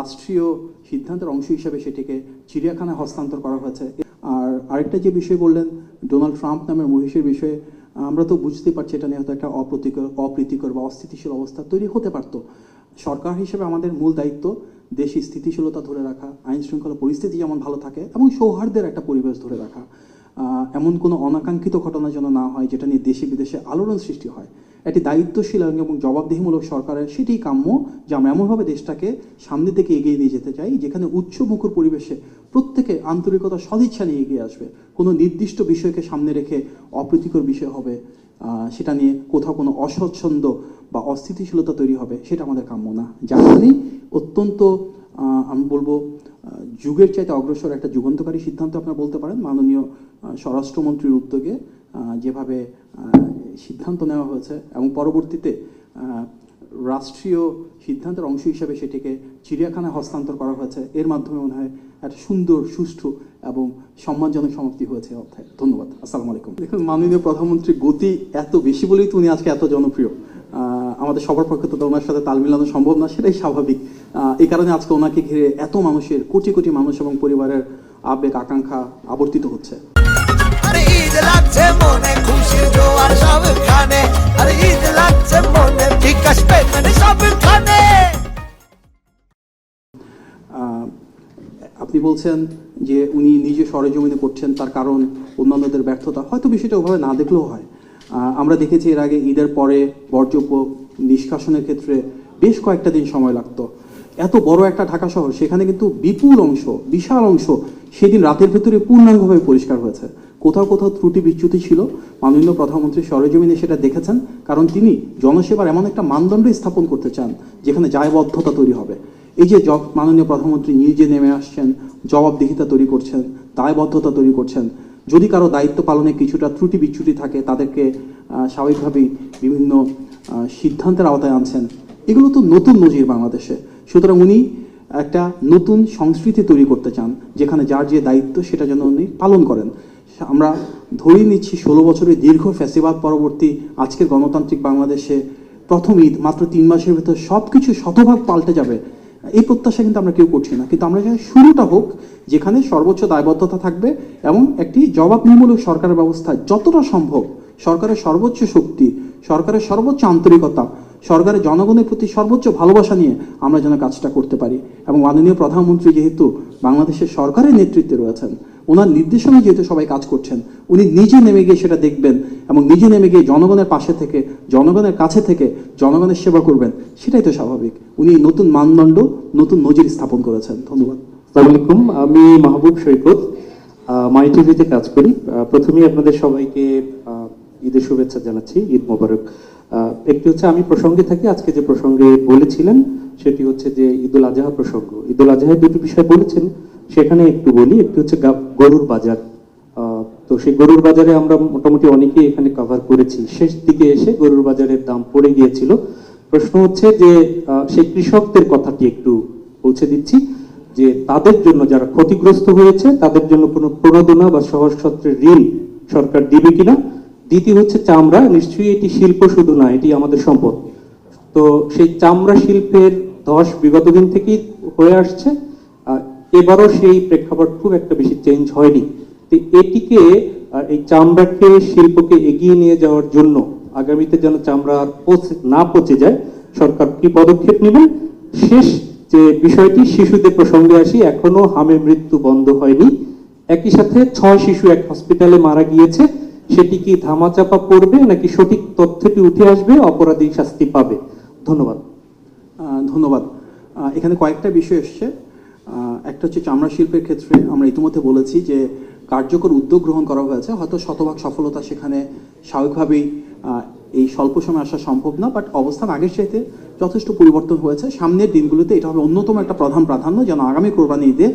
রাষ্ট্রীয় সিদ্ধান্তের অংশ হিসেবে সেটিকে চিড়িয়াখানায় হস্তান্তর করা হয়েছে। আর আরেকটা যে বিষয় বললেন ডোনাল্ড ট্রাম্প নামের মহিষের বিষয়ে, আমরা তো বুঝতেই পারছি এটা নিয়ে হয়তো একটা অপ্রীতিকর বা অস্থিতিশীল অবস্থা তৈরি হতে পারত। সরকার হিসেবে আমাদের মূল দায়িত্ব দেশে স্থিতিশীলতা ধরে রাখা, আইন শৃঙ্খলা পরিস্থিতি যেমন ভালো থাকে এবং সৌহার্দ্যের একটা পরিবেশ ধরে রাখা। এমন কোনো অনাকাঙ্ক্ষিত ঘটনা যেন না হয় যেটা নিয়ে দেশে বিদেশে আলোড়ন সৃষ্টি হয়। একটি দায়িত্বশীল এবং জবাবদিহিমূলক সরকারের সেটাই কাম্য যে আমরা এমনভাবে দেশটাকে সামনে থেকে এগিয়ে নিয়ে যেতে চাই যেখানে উচ্চমুখর পরিবেশে প্রত্যেকে আন্তরিকতা সদিচ্ছা নিয়ে এগিয়ে আসবে। কোনো নির্দিষ্ট বিষয়কে সামনে রেখে অপ্রীতিকর বিষয় হবে, সেটা নিয়ে কোথাও কোনো অস্বচ্ছন্দ বা অস্থিতিশীলতা তৈরি হবে, সেটা আমাদের কাম্য না। যার কারণেই অত্যন্ত আমি বলবো যুগের চাইতে অগ্রসর একটা যুগান্তকারী সিদ্ধান্ত আপনারা বলতে পারেন মাননীয় স্বরাষ্ট্রমন্ত্রীর উদ্যোগে যেভাবে সিদ্ধান্ত নেওয়া হয়েছে এবং পরবর্তীতে রাষ্ট্রীয় সিদ্ধান্তের অংশ হিসেবে সেটিকে চিড়িয়াখানায় হস্তান্তর করা হয়েছে। এর মাধ্যমে মনে হয় একটা সুন্দর, সুষ্ঠু এবং সম্মানজনক সমাপ্তি হয়েছে অধ্যায়। ধন্যবাদ। আসসালামু আলাইকুম। দেখুন, মাননীয় প্রধানমন্ত্রীর গতি এত বেশি বলেই তো উনি আজকে এত জনপ্রিয়। আমাদের সবার পক্ষে তো ওনার সাথে তাল মিলানো সম্ভব না, সেটাই স্বাভাবিক। এই কারণে আজকে ওনাকে ঘিরে এত মানুষের, কোটি কোটি মানুষ এবং পরিবারের আবেগ আকাঙ্ক্ষা আবর্তিত হচ্ছে। আপনি বলছেন যে উনি নিজে সরেজমিনে করছেন, তার কারণ অন্যান্যদের ব্যর্থতা, হয়তো বিষয়টা ওভাবে না দেখলেও হয়। আমরা দেখেছি এর আগে ঈদের পরে বর্জ্য নিষ্কাশনের ক্ষেত্রে বেশ কয়েকটা দিন সময় লাগতো। এত বড় একটা ঢাকা শহর, সেখানে কিন্তু বিপুল অংশ, বিশাল অংশ সেদিন রাতের ভেতরে পূর্ণাঙ্গভাবে পরিষ্কার হয়েছে। কোথাও কোথাও ত্রুটি বিচ্যুতি ছিল, মাননীয় প্রধানমন্ত্রী সরেজমিনে সেটা দেখেছেন, কারণ তিনি জনসেবার এমন একটা মানদণ্ড স্থাপন করতে চান যেখানে দায়বদ্ধতা তৈরি হবে। এই যে মাননীয় প্রধানমন্ত্রী নিজে নেমে আসছেন, জবাবদিহিতা তৈরি করছেন, দায়বদ্ধতা তৈরি করছেন। যদি কারো দায়িত্ব পালনে কিছুটা ত্রুটি বিচ্যুতি থাকে তাদেরকে স্বাভাবিকভাবেই বিভিন্ন সিদ্ধান্তের আওতায় আনছেন, এগুলো তো নতুন নজির বাংলাদেশে। সুতরাং উনি একটা নতুন সংস্কৃতি তৈরি করতে চান যেখানে যার যে দায়িত্ব সেটা যেন উনি পালন করেন। আমরা ধরেই নিচ্ছি 16 বছরের দীর্ঘ ফ্যাসিবাদ পরবর্তী আজকের গণতান্ত্রিক বাংলাদেশে প্রথম ঈদ, মাত্র 3 মাসের ভেতর সব কিছু শতভাগ পাল্টে যাবে, এই প্রত্যাশা কিন্তু আমরা কেউ করছি না। কিন্তু আমরা চাই শুরুটা হোক যেখানে সর্বোচ্চ দায়বদ্ধতা থাকবে এবং একটি জবাবদিহিমূলক সরকারের ব্যবস্থা যতটা সম্ভব, সরকারের সর্বোচ্চ শক্তি, সরকারের সর্বোচ্চ আন্তরিকতা, সরকারের জনগণের প্রতি সর্বোচ্চ ভালোবাসা নিয়ে আমরা যেন কাজটা করতে পারি। এবং মাননীয় প্রধানমন্ত্রী যেহেতু বাংলাদেশের সরকারের নেতৃত্বে রয়েছেন, ওনার নির্দেশনায় যেহেতু সবাই কাজ করছেন, উনি নিজে নেমে গিয়ে সেটা দেখবেন এবং নিজে নেমে গিয়ে জনগণের পাশে থেকে, জনগণের কাছে থেকে জনগণের সেবা করবেন, সেটাই তো স্বাভাবিক। উনি নতুন মানদণ্ড, নতুন নজির স্থাপন করেছেন। ধন্যবাদ। আসসালামু আলাইকুম, আমি মাহবুব সৈকত, মাই টিভিতে কাজ করি। প্রথমেই আপনাদের সবাইকে ঈদের শুভেচ্ছা জানাচ্ছি, ঈদ মোবারক। একটি হচ্ছে আমি প্রসঙ্গে থাকি, আজকে যে প্রসঙ্গে বলেছিলেন সেটি হচ্ছে যে ঈদুল আজহা প্রসঙ্গ। ঈদুল আজহায় দুটি বিষয় বলেছেন, সেখানে একটু বলি। একটি হচ্ছে গরুর বাজার। তো সেই গরুর বাজারে আমরা মোটামুটি অনেকেই এখানে কভার করেছি। শেষ দিকে এসে গরুর বাজারের দাম পড়ে গিয়েছিল। প্রশ্ন হচ্ছে যে সেই কৃষকদের কথাটি একটু পৌঁছে দিচ্ছি যে তাদের জন্য যারা ক্ষতিগ্রস্ত হয়েছে তাদের জন্য কোনো প্রণোদনা বা সহজ সত্রের ঋণ সরকার দিবে কিনা। দ্বিতীয় হচ্ছে চামড়া, নিশ্চয়ই এটি শিল্প শুধু না, এটি আমাদের সম্পদ। তো সেই চামড়া শিল্পের ধস বিগত দিন থেকেই হয়ে আসছে, এবারও সেই প্রেক্ষাপট খুব একটা বেশি চেঞ্জ হয়নি। তো এটিকে, এই চামড়াকে, শিল্পকে এগিয়ে নিয়ে যাওয়ার জন্য আগামীতে যেন চামড়া না পচে যায়, সরকার কি পদক্ষেপ নেবেন। শেষ যে বিষয়টি, শিশুদের প্রসঙ্গে আসি। এখনো হামে মৃত্যু বন্ধ হয়নি। একই সাথে 6 শিশু এক হসপিটালে মারা গিয়েছে। সেটি কি ধামাচাপা পড়বে নাকি সঠিক তথ্যটি উঠে আসবে, অপরাধী শাস্তি পাবে? ধন্যবাদ। ধন্যবাদ। এখানে কয়েকটা বিষয় এসছে। একটা হচ্ছে চামড়া শিল্পের ক্ষেত্রে আমরা ইতিমধ্যে বলেছি যে কার্যকর উদ্যোগ গ্রহণ করা হয়েছে। হয়তো শতভাগ সফলতা সেখানে স্বাভাবিকভাবেই এই স্বল্প সময় আসা সম্ভব না, বাট অবস্থান আগের চাইতে যথেষ্ট পরিবর্তন হয়েছে। সামনের দিনগুলোতে এটা হবে অন্যতম একটা প্রধান প্রাধান্য যেন আগামী কোরবানি ঈদে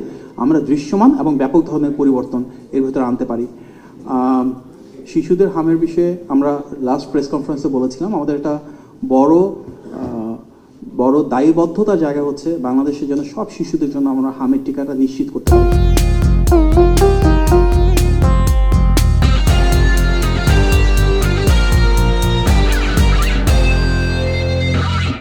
আমরা দৃশ্যমান এবং ব্যাপক ধরনের পরিবর্তন এর ভেতরে আনতে পারি। শিশুদের হামের বিষয়ে আমরা লাস্ট প্রেস কনফারেন্সে বলেছিলাম আমাদের একটা বড় দায়বদ্ধতার জায়গা হচ্ছে বাংলাদেশের জন্য সব শিশুদের জন্য আমরা হামের টিকাটা নিশ্চিত করতে পারি।